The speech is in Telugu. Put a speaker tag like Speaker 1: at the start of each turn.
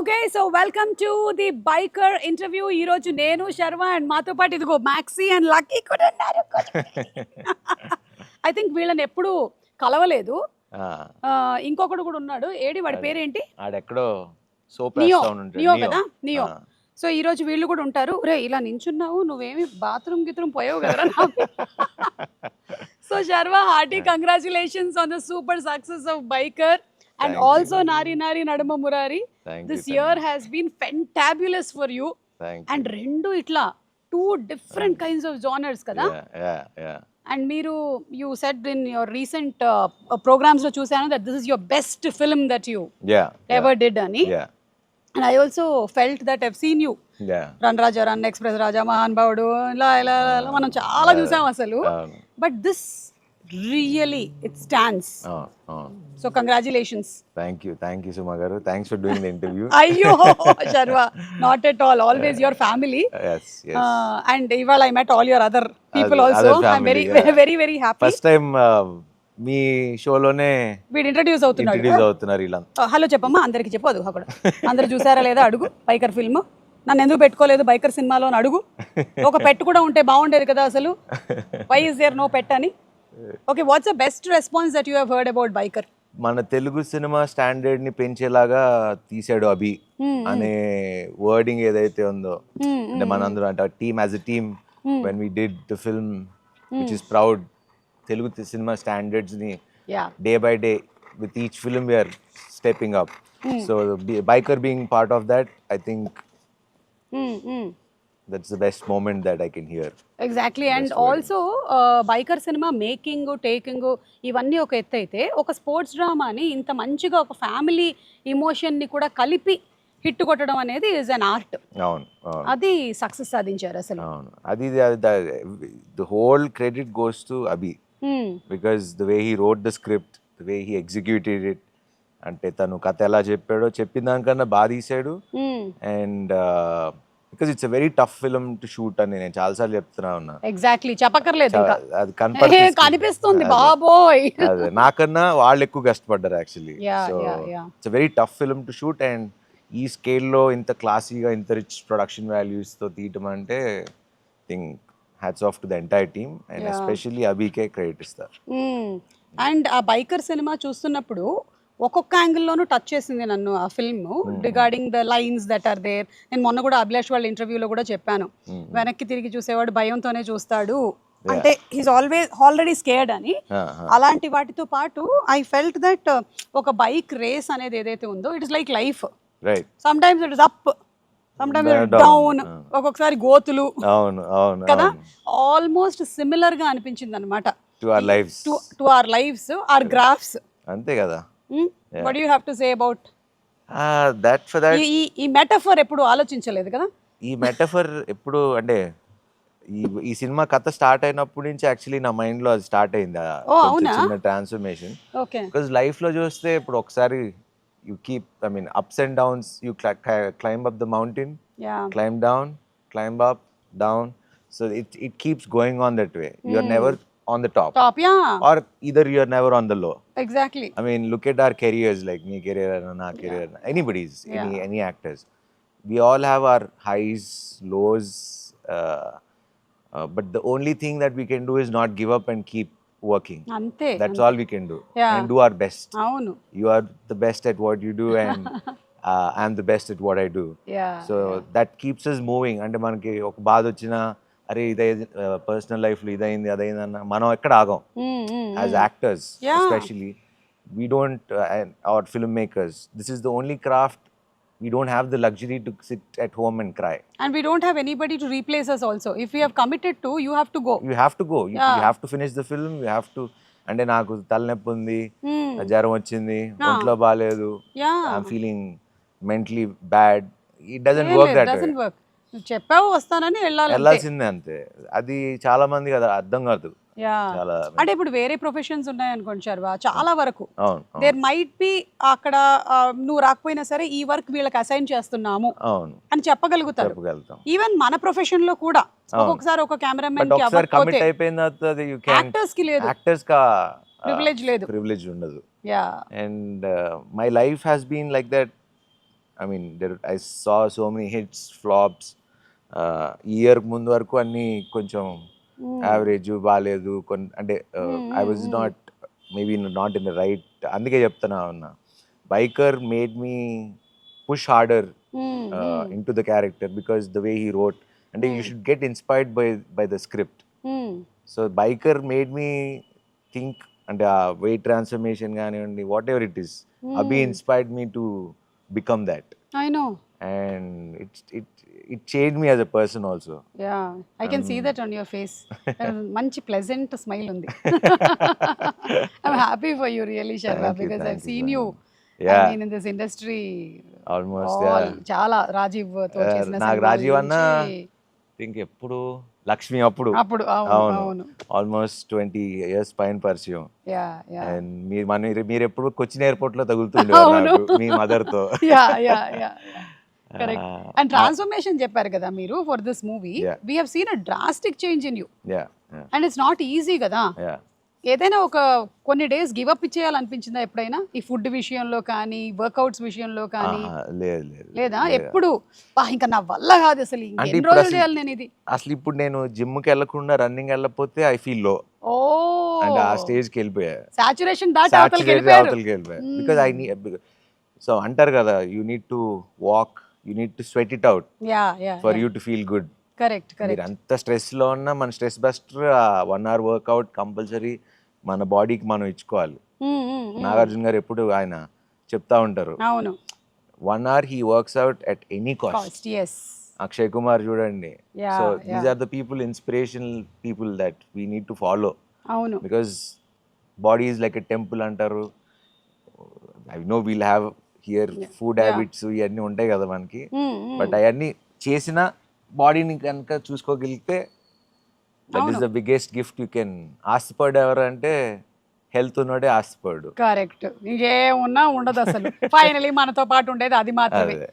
Speaker 1: Okay so welcome to the biker interview. ఈ రోజు నేను శర్మ అండ్ మాతో పాటు ఇదిగో మ్యాక్సీ అండ్ లక్కీ కూడా ఉన్నారు. ఐ థింక్ వీళ్ళని ఎప్పుడు కలవలేదు. ఇంకొకడు కూడా ఉన్నాడు, ఏడి వాడి పేరేంటి?
Speaker 2: ఆడెక్కడో
Speaker 1: నియో. నియో కదా, నియో. సో ఈ రోజు వీళ్ళు కూడా ఉంటారు. రే ఇలా నించున్నావు, నువ్వేమి బాత్రూమ్ గిత్రూమ్ పోయావు కదా. So Sharma, hearty congratulations on the super success of biker. And
Speaker 2: Thank
Speaker 1: also
Speaker 2: you.
Speaker 1: Nari Nari Nadama Murari. This year has been fantabulous for you. And rendu itla two different kinds of genres kada.
Speaker 2: Yeah.
Speaker 1: And you said in your recent programs lo chusanu that this is your best film that you ever did ani.
Speaker 2: Yeah.
Speaker 1: And I also felt that I've seen you.
Speaker 2: Yeah.
Speaker 1: Run Raja, Run Express Raja, Mahan Baudu, la manam chaala chusam asalu. But this really it stands. So congratulations.
Speaker 2: Thank you Suma garu. Thanks for doing the interview.
Speaker 1: Ayyo Sharva, not at all, always your family.
Speaker 2: Yes.
Speaker 1: And ivala I met all your other people also. I'm very happy.
Speaker 2: First time మీ షోలోనే
Speaker 1: వీడు ఇంట్రడ్యూస్
Speaker 2: అవుతున్నారు ఇలా.
Speaker 1: హలో చెప్పమ్మా అందరికి చెప్పు. అది అక్కడ అందరు చూసారా లేదా అడుగు. బైకర్ ఫిల్మ్ నన్ను ఎందుకు పెట్టుకోలేదు బైకర్ సినిమాలో అని అడుగు. ఒక పెట్ కూడా ఉంటే బాగుండేది కదా అసలు. వై ఇస్ దేర్ నో పెట్ అని. Okay, what's the best response that you have heard about biker?
Speaker 2: మన తెలుగు సినిమా స్టాండర్డ్ ని పెంచేలాగా తీసాడు అభి అనే వర్డింగ్ ఏదైతే ఉందో, అంటే మనందరం అంటే team as a team when we did the film which is proud, Telugu cinema standards ని day by day with each film we are stepping up. So Biker being part of that, I think that's the best moment that I can hear.
Speaker 1: Exactly. And also biker cinema making taking ఇవన్నీ ఒక ఎత్తు అయితే, ఒక స్పోర్ట్స్ డ్రామాని ఇంత మంచిగా ఒక ఫ్యామిలీ ఇమోషన్ ని కూడా కలిపి హిట్ కొట్టడం అనేది ఇస్ అన్ ఆర్ట్.
Speaker 2: అవును,
Speaker 1: అది సక్సెస్ సాధించారు అసలు.
Speaker 2: అవును, అది the whole credit goes to Abhi because the way he wrote the script, the way he executed it, అంటే తను కథ ఎలా చెప్పాడో చెప్పిన దానికన్నా బాగా తీసాడు. And because it's a very tough film to shoot అని నేను చాలాసార్లు చెప్తున్నా ఉన్నా.
Speaker 1: ఎగ్జాక్ట్లీ, చెప్పక్కర్లేదు,
Speaker 2: అది
Speaker 1: కనిపిస్తుంది బాబోయ్.
Speaker 2: అదే నాకన్నా వాళ్ళు ఎక్కువ కష్టపడ్డారు actually. So it's very tough film to shoot. And ఈ స్కేల్లో ఇంత క్లాసీగా ఇంత రిచ్ ప్రొడక్షన్ వాల్యూస్ తో తీయటం అంటే think hats off to the entire team and especially అభికే క్రెడిట్ ఇస్తారు.
Speaker 1: అండ్ ఆ బైకర్ సినిమా చూస్తున్నప్పుడు ఒక్కొక్క యాంగిల్లోనూ టచ్ చేసింది నన్ను ఆ film, regarding the lines that are there. నేను మొన్న కూడా అభిలాష్ వాళ్ళ ఇంటర్వ్యూలో కూడా చెప్పాను, వెనక్కి తిరిగి చూసేవాడు భయంతోనే చూస్తాడు, అంటే హీస్ ఆల్రెడీ స్కేర్డ్ అని. అలాంటి వాటితో పాటు ఐ ఫెల్ట్ దట్ ఒక బైక్ రేస్ అనేది ఏదైతే ఉందో, it is like life. Sometimes it is up, sometimes it down, ఒక్కొక్కసారి గోతులు కదా. ఆల్మోస్ట్ సిమిలర్ గా అనిపించింది అనమాట to our lives, our graphs.
Speaker 2: అంతే కదా.
Speaker 1: What do you have to say about
Speaker 2: that? For that,
Speaker 1: ఈ మెటఫర్ ఎప్పుడు ఆలోచించలేదు కదా.
Speaker 2: ఈ మెటఫర్ ఎప్పుడు అంటే ఈ సినిమా కథ స్టార్ట్ అయినప్పటి నుంచి యాక్చువల్లీ నా మైండ్ లో అది స్టార్ట్ అయింది, చిన్న ట్రాన్స్ఫర్మేషన్. బికాజ్ లైఫ్ లో చూస్తే ఇప్పుడు ఒకసారి you keep, I mean ups and downs, you climb up the mountain, climb down, climb up, down. So it keeps going on that way. You are never on the top, or either you're never on the low.
Speaker 1: Exactly.
Speaker 2: I mean, look at our careers, like me career and na career, anybody's, any actors. We all have our highs, lows, but the only thing that we can do is not give up and keep working. Ante, that's all we can do. And do our best. Avunu, you are the best at what you do and I'm the best at what I do. So that keeps us moving. Ante manaki oka baad ochina, అరే ఇదే పర్సనల్ లైఫ్ లో ఇదైంది అదైందన్న మనం ఎక్కడ ఆగం. As actors especially we don't, hour film makers, this is the only craft. We don't have the luxury to sit at home and cry.
Speaker 1: And we don't have anybody to replace us also. If we have committed to, you have to go.
Speaker 2: You have to go. You have to finish the film. You have to. అంటే నాకు తలనొప్పి ఉంది, జ్వరం వచ్చింది, ఒంట్లో బాగాలేదు, I'm feeling mentally bad, it doesn't work that way.
Speaker 1: చెప్పావు వస్తానని
Speaker 2: వెళ్ళాల్సిందే అంతే. అది చాలా మంది కదా అర్థం కాదు.
Speaker 1: అంటే ఇప్పుడు వేరే ప్రొఫెషన్స్ ఉన్నాయనుకోండి శర్వా, చాలా వరకు దేర్ మైట్ బి అక్కడ నువ్వు రాకపోయినా సరే ఈ వర్క్ వీళ్ళకి అసైన్ చేస్తున్నాము అని చెప్పగలుగుతారు. ఈవెన్ మన ప్రొఫెషన్ లో కూడా ఒక్కొక్కసారి ఒక కెమెరామెన్ యాక్టర్స్ కి లేదు, ప్రివిలేజ్ లేదు,
Speaker 2: ప్రివిలేజ్ ఉండదు. And my life has been like that I mean, I saw so many hits, flops. Year ముందు వరకు అన్నీ కొంచెం యావరేజ్ బాగాలేదు అంటే I was not maybe not in the right, అందుకే చెప్తున్నా ఉన్నా. Biker made me push harder into the character because the way he wrote, అంటే you should get inspired by the script. So Biker made me think, అంటే ఆ వెయిట్ ట్రాన్స్ఫర్మేషన్ కానివ్వండి, what ever it is, Abhi inspired me to become that.
Speaker 1: I know.
Speaker 2: And it changed me as a person also.
Speaker 1: Yeah, I can see that on your face. Manchi pleasant smile undi. I'm happy for you really, Sharma, because I've seen you.
Speaker 2: Yeah.
Speaker 1: I mean, in this industry
Speaker 2: Almost,
Speaker 1: all,
Speaker 2: yeah.
Speaker 1: చాలా రాజీవ్ తో చేసిన
Speaker 2: నాకు
Speaker 1: సినిమాల
Speaker 2: రాజీవ్ అన్న
Speaker 1: నుంచి.
Speaker 2: థింక్ ఎప్పుడు లక్ష్మి అప్పుడు
Speaker 1: అప్పుడు అవును
Speaker 2: ఆల్మోస్ట్ 20 years పైన పరిచయం.
Speaker 1: యా యా
Speaker 2: అండ్ మీరు ఎప్పుడు కొచ్చిన్ ఎయిర్పోర్ట్ లో తగులుతుండేవారు నాకు మీ మదర్ తో.
Speaker 1: Yeah yeah yeah correct. And transformation చెప్పారు కదా మీరు for this movie.
Speaker 2: Yeah.
Speaker 1: We have seen a drastic change in you,
Speaker 2: yeah
Speaker 1: and it's not easy కదా.
Speaker 2: యా
Speaker 1: ఏదైనా ఒక కొన్ని డేస్ గివ్ అప్ ఇచ్చేయాలనిపించిందా ఎప్పుడైనా, ఈ ఫుడ్ విషయంలో కానీ వర్కౌట్స్ విషయంలో కానీ?
Speaker 2: లేదు
Speaker 1: లేదా ఎప్పుడు ఇంకా నా వల్ల కాదు అసలు,
Speaker 2: అంటే
Speaker 1: ఎన్ని
Speaker 2: ఇప్పుడు
Speaker 1: రోజులు
Speaker 2: అసలు-
Speaker 1: చేయాలి నేను ఇది?
Speaker 2: అసలు ఇప్పుడు నేను జిమ్ కి వెళ్ళకుండా రన్నింగ్ వెళ్ళకపోతే ఐ ఫీల్ లో,
Speaker 1: ఓ
Speaker 2: అంటే ఆ స్టేజ్ కి వెళ్ళిపోయా,
Speaker 1: సాచురేషన్ దాటి అవతలకి వెళ్ళిపోయారు.
Speaker 2: అవతలకి వెళ్ళిపోయా. బికాజ్ ఐ నీడ్, సో అంటారు కదా, you need to walk, you need to sweat it out
Speaker 1: yeah yeah
Speaker 2: for you to feel good.
Speaker 1: Correct
Speaker 2: మీరు
Speaker 1: కరెక్ట్.
Speaker 2: అంత స్ట్రెస్ లో ఉన్నా మన stress buster 1 hour workout compulsory మన బాడీకి మనం ఇచ్చుకోవాలి. నాగార్జున గారు ఎప్పుడు ఆయన చెప్తా ఉంటారు,
Speaker 1: అవును
Speaker 2: 1 hour he works out at any cost.
Speaker 1: Cost yes.
Speaker 2: Akshay Kumar చూడండి.
Speaker 1: Yeah,
Speaker 2: so
Speaker 1: yeah.
Speaker 2: These are the people, inspirational people that we need to follow,
Speaker 1: అవును
Speaker 2: because body is like a temple అంటారు. I know we'll have here food habits ఇవన్నీ ఉంటాయి కదా మనకి, బట్ అవన్నీ చేసిన బాడీని కనుక చూసుకోగలిగితే that is the biggest gift you can. ఆశపడు ఎవరు అంటే హెల్త్ ఉన్నోడే ఆశపడు.
Speaker 1: కరెక్ట్. ఇంకేమున్నా ఉండదు అసలు. ఫైనలీ మనతో పాటు ఉండేది అది మాత్రమే.
Speaker 2: అదే.